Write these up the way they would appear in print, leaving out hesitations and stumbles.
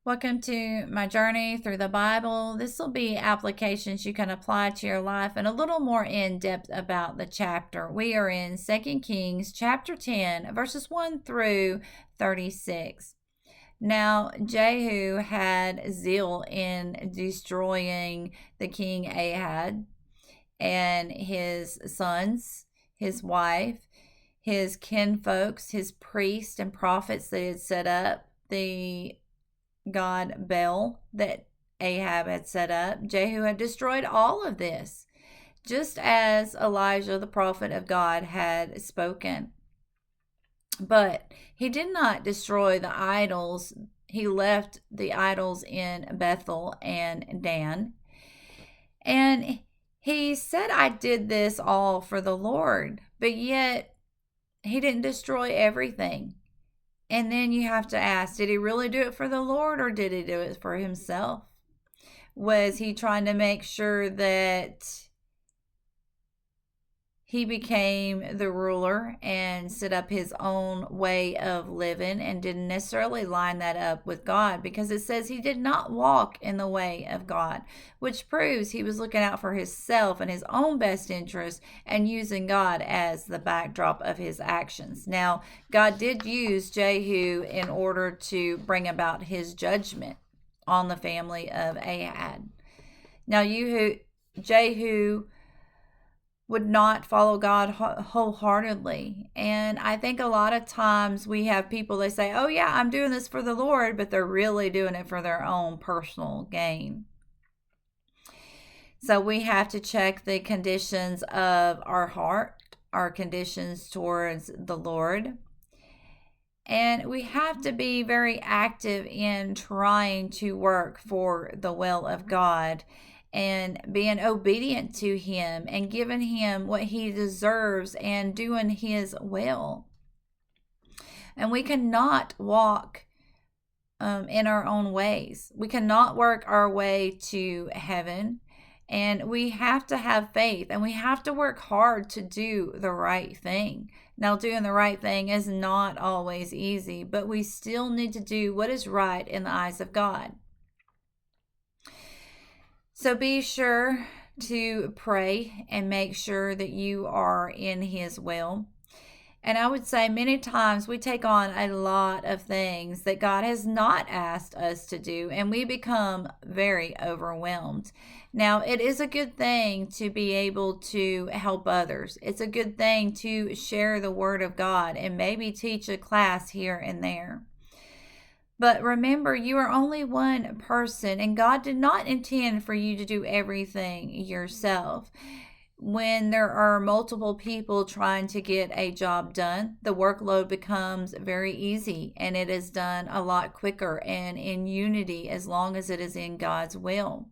Welcome to my journey through the Bible. This will be applications you can apply to your life and a little more in depth about the chapter. We are in 2 Kings chapter 10, verses 1 through 36. Now, Jehu had zeal in destroying the king Ahab and his sons, his wife, his kinfolks, his priests and prophets that he had set up, the god Baal that Ahab had set up. Jehu had destroyed all of this, just as Elijah, the prophet of God, had spoken. But he did not destroy the idols. He left the idols in Bethel and Dan. And he said, I did this all for the Lord. But yet, he didn't destroy everything. And then you have to ask, did he really do it for the Lord or did he do it for himself? Was he trying to make sure that he became the ruler and set up his own way of living and didn't necessarily line that up with God? Because it says he did not walk in the way of God, which proves he was looking out for himself and his own best interest and using God as the backdrop of his actions. Now, God did use Jehu in order to bring about his judgment on the family of Ahab. Now, Jehu would not follow God wholeheartedly. And I think a lot of times we have people, they say, oh yeah, I'm doing this for the Lord, but they're really doing it for their own personal gain. So we have to check the conditions of our heart, our conditions towards the Lord. And we have to be very active in trying to work for the will of God and being obedient to him and giving him what he deserves and doing his will. And we cannot walk in our own ways. We cannot work our way to heaven. And we have to have faith and we have to work hard to do the right thing. Now, doing the right thing is not always easy, but we still need to do what is right in the eyes of God. So be sure to pray and make sure that you are in his will. And I would say many times we take on a lot of things that God has not asked us to do, and we become very overwhelmed. Now, it is a good thing to be able to help others. It's a good thing to share the word of God and maybe teach a class here and there. But remember, you are only one person, and God did not intend for you to do everything yourself. When there are multiple people trying to get a job done, the workload becomes very easy and it is done a lot quicker and in unity as long as it is in God's will.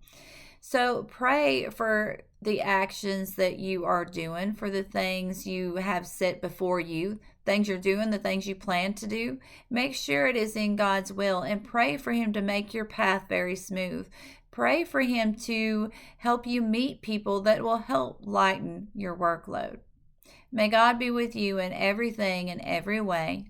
So pray for the actions that you are doing, for the things you have set before you, things you're doing, the things you plan to do. Make sure it is in God's will and pray for him to make your path very smooth. Pray for him to help you meet people that will help lighten your workload. May God be with you in everything, in every way.